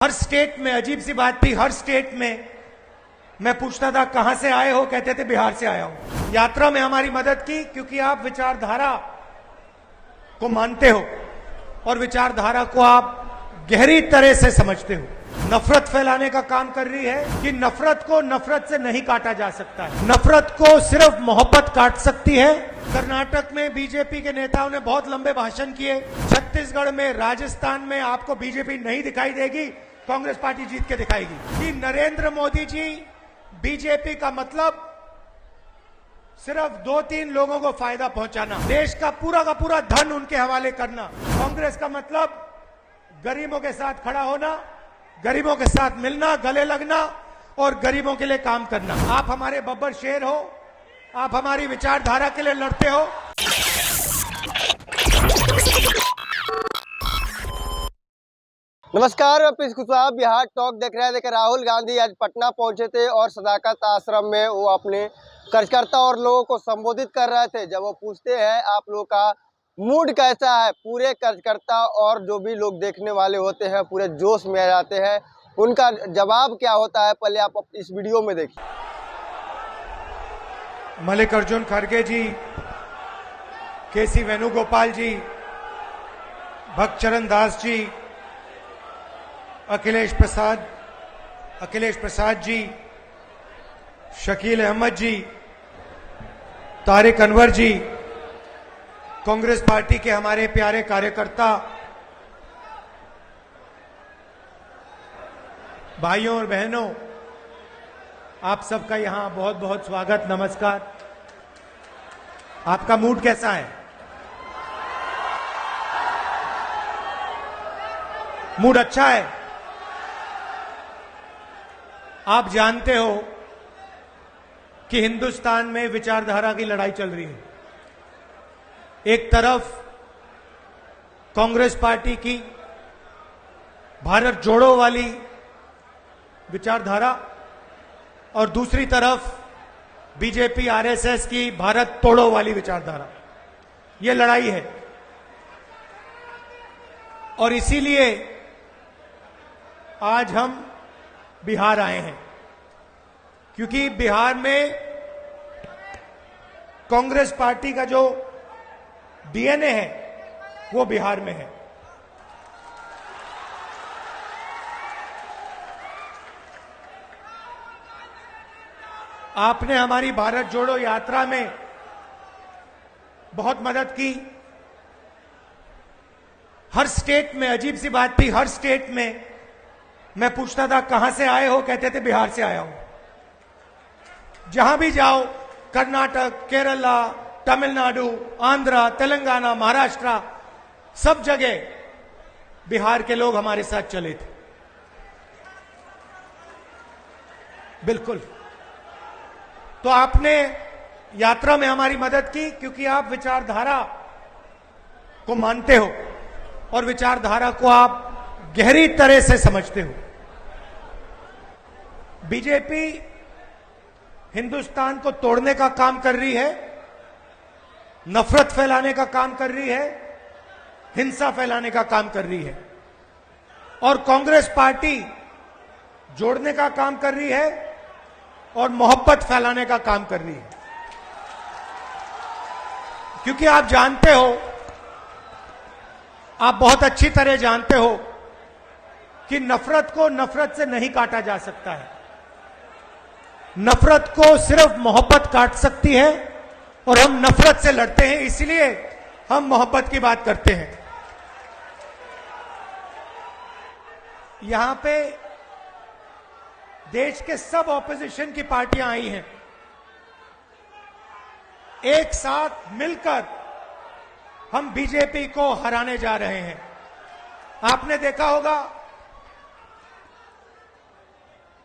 हर state में अजीब सी बात थी, हर स्टेट में मैं पूछता था कहां से आए हो, कहते थे बिहार से आया हूं। यात्रा में हमारी मदद की क्योंकि आप विचारधारा को मानते हो और विचारधारा को आप गहरी तरह से समझते हो। नफरत फैलाने का काम कर रही है कि नफरत को नफरत से नहीं काटा जा सकता है, नफरत को सिर्फ मोहब्बत काट सकती है। कर्नाटक में बीजेपी के नेताओं ने बहुत लंबे भाषण किए, छत्तीसगढ़ में, राजस्थान में आपको बीजेपी नहीं दिखाई देगी, कांग्रेस पार्टी जीत के दिखाएगी। कि नरेंद्र मोदी जी बीजेपी का मतलब सिर्फ 2-3 लोगों को फायदा पहुंचाना, देश का पूरा धन उनके हवाले करना। कांग्रेस का मतलब गरीबों के साथ खड़ा होना, गरीबों के साथ मिलना, गले लगना और गरीबों के लिए काम करना। आप हमारे बब्बर शेर हो, आप हमारी विचारधारा के लिए लड़ते हो। नमस्कार, मैं पीयूष कुशवाहा बिहार टॉक देख रहे हैं। देखिए, राहुल गांधी आज पटना पहुंचे थे और सदाकत आश्रम में वो अपने कार्यकर्ता और लोगों को संबोधित कर रहे थे। जब वो पूछते हैं आप लोगों का मूड कैसा है, पूरे कार्यकर्ता और जो भी लोग देखने वाले होते हैं पूरे जोश में आ जाते हैं। उनका जवाब क्या होता है, पहले आप इस वीडियो में देखिए। मल्लिकार्जुन खड़गे जी, केसी वेणुगोपाल जी, भक्तचरण दास जी, अखिलेश प्रसाद जी, शकील अहमद जी, तारिक अनवर जी, कांग्रेस पार्टी के हमारे प्यारे कार्यकर्ता, भाइयों और बहनों, आप सबका यहां बहुत बहुत स्वागत, नमस्कार। आपका मूड कैसा है? मूड अच्छा है? आप जानते हो कि हिंदुस्तान में विचारधारा की लड़ाई चल रही है। एक तरफ कांग्रेस पार्टी की भारत जोड़ो वाली विचारधारा और दूसरी तरफ बीजेपी आरएसएस की भारत तोड़ो वाली विचारधारा। यह लड़ाई है और इसीलिए आज हम बिहार आए हैं, क्योंकि बिहार में कांग्रेस पार्टी का जो डीएनए है वो बिहार में है। आपने हमारी भारत जोड़ो यात्रा में बहुत मदद की। हर स्टेट में अजीब सी बात थी, हर स्टेट में मैं पूछता था कहां से आए हो, कहते थे बिहार से आया हूं। जहां भी जाओ, कर्नाटक, केरला, तमिलनाडु, आंध्रा, तेलंगाना, महाराष्ट्र, सब जगह बिहार के लोग हमारे साथ चले थे। बिल्कुल। तो आपने यात्रा में हमारी मदद की क्योंकि आप विचारधारा को मानते हो और विचारधारा को आप गहरी तरह से समझते हो। बीजेपी हिंदुस्तान को तोड़ने का काम कर रही है, नफरत फैलाने का काम कर रही है, हिंसा फैलाने का काम कर रही है, और कांग्रेस पार्टी जोड़ने का काम कर रही है और मोहब्बत फैलाने का काम कर रही है। क्योंकि आप जानते हो, आप बहुत अच्छी तरह जानते हो कि नफरत को नफरत से नहीं काटा जा सकता है, नफरत को सिर्फ मोहब्बत काट सकती है और हम नफरत से लड़ते हैं, इसलिए हम मोहब्बत की बात करते हैं। यहां पे देश के सब ऑपोजिशन की पार्टियां आई हैं, एक साथ मिलकर हम बीजेपी को हराने जा रहे हैं। आपने देखा होगा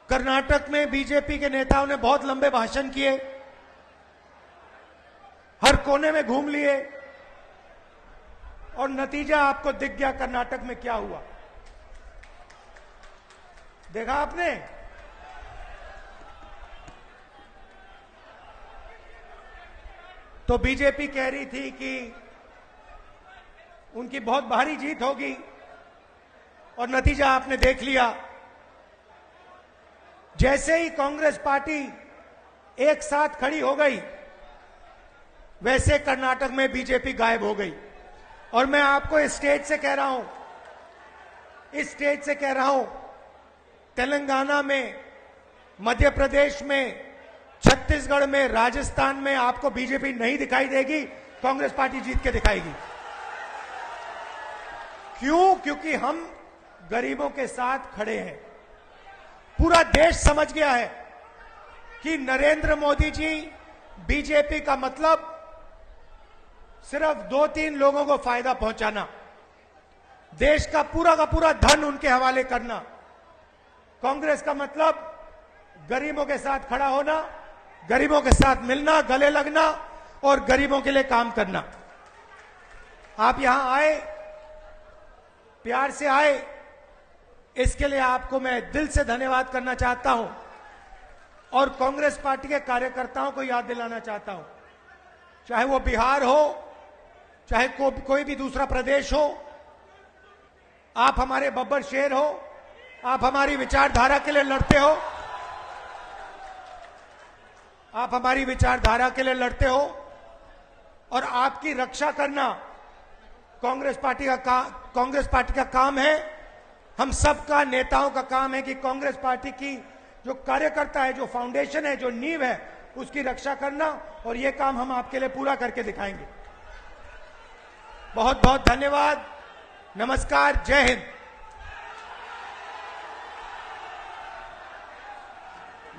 कर्नाटक में बीजेपी के नेताओं ने बहुत लंबे भाषण किए, हर कोने में घूम लिए और नतीजा आपको दिख गया कर्नाटक में क्या हुआ। देखा आपने? तो बीजेपी कह रही थी कि उनकी बहुत भारी जीत होगी और नतीजा आपने देख लिया। जैसे ही कांग्रेस पार्टी एक साथ खड़ी हो गई, वैसे कर्नाटक में बीजेपी गायब हो गई। और मैं आपको इस स्टेज से कह रहा हूं, तेलंगाना में, मध्य प्रदेश में, छत्तीसगढ़ में, राजस्थान में आपको बीजेपी नहीं दिखाई देगी, कांग्रेस पार्टी जीत के दिखाएगी। क्यों? क्योंकि हम गरीबों के साथ खड़े हैं। पूरा देश समझ गया है कि नरेंद्र मोदी जी, बीजेपी का मतलब सिर्फ 2-3 लोगों को फायदा पहुंचाना, देश का पूरा धन उनके हवाले करना। कांग्रेस का मतलब गरीबों के साथ खड़ा होना, गरीबों के साथ मिलना, गले लगना और गरीबों के लिए काम करना। आप यहां आए, प्यार से आए, इसके लिए आपको मैं दिल से धन्यवाद करना चाहता हूं और कांग्रेस पार्टी के कार्यकर्ताओं को याद दिलाना चाहता हूं, चाहे वो बिहार हो, चाहे कोई भी दूसरा प्रदेश हो, आप हमारे बब्बर शेर हो, आप हमारी विचारधारा के लिए लड़ते हो, आप हमारी विचारधारा के लिए लड़ते हो और आपकी रक्षा करना कांग्रेस पार्टी का काम है। हम सबका, नेताओं का काम है कि कांग्रेस पार्टी की जो कार्यकर्ता है, जो फाउंडेशन है, जो नींव है, उसकी रक्षा करना, और ये काम हम आपके लिए पूरा करके दिखाएंगे। बहुत बहुत धन्यवाद। नमस्कार। जय हिंद।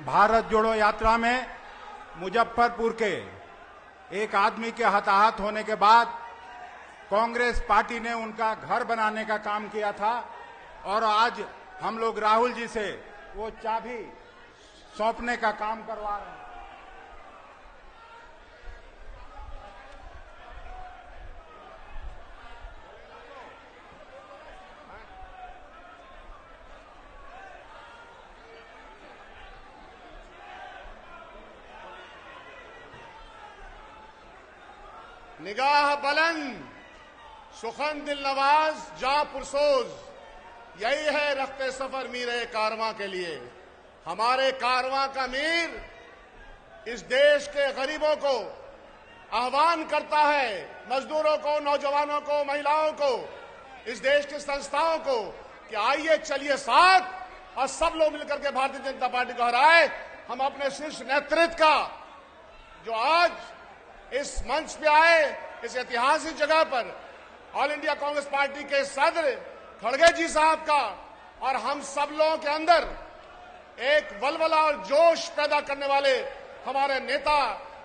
भारत जोड़ो यात्रा में मुजफ्फरपुर के एक आदमी के हताहत होने के बाद कांग्रेस पार्टी ने उनका घर बनाने का काम किया था और आज हम लोग राहुल जी से वो चाबी सौंपने का काम करवा रहे हैं। निगाह बुलंद, सुखन दिल नवाज, जा पुरसोज, यही है रफ्ते सफर मीरे कारवां के लिए। हमारे कारवां का मीर इस देश के गरीबों को आह्वान करता है, मजदूरों को, नौजवानों को, महिलाओं को, इस देश की संस्थाओं को कि आइए चलिए साथ और सब लोग मिलकर के भारतीय जनता पार्टी को हराए। हम अपने शीर्ष नेतृत्व का जो आज इस मंच पे आए, इस ऐतिहासिक जगह पर, ऑल इंडिया कांग्रेस पार्टी के सदर खड़गे जी साहब का और हम सब लोगों के अंदर एक वलवला और जोश पैदा करने वाले हमारे नेता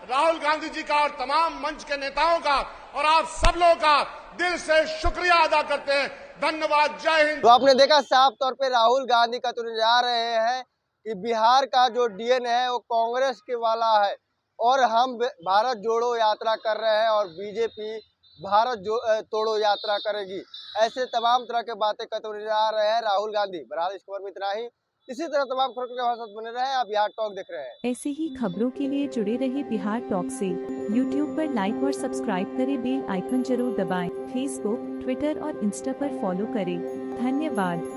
राहुल गांधी जी का और तमाम मंच के नेताओं का और आप सब लोगों का दिल से शुक्रिया अदा करते हैं। धन्यवाद। जय हिंद। तो आपने देखा साफ तौर पे राहुल गांधी का तो जा रहे हैं कि बिहार का जो डीएनए है वो कांग्रेस के वाला है और हम भारत जोड़ो यात्रा कर रहे हैं और बीजेपी भारत तोड़ो यात्रा करेगी। ऐसे तमाम तरह के बातें करते जा रहे हैं राहुल गांधी। बहरहाल इस खबर में इतना ही। इसी तरह तमाम खबरों के हमारे साथ बने रहे। आप बिहार टॉक देख रहे हैं। ऐसे ही खबरों के लिए जुड़े रहे बिहार टॉक से। यूट्यूब पर लाइक और सब्सक्राइब करें, बेल आइकन जरूर दबाएं। फेसबुक, ट्विटर और इंस्टा पर फॉलो करें। धन्यवाद।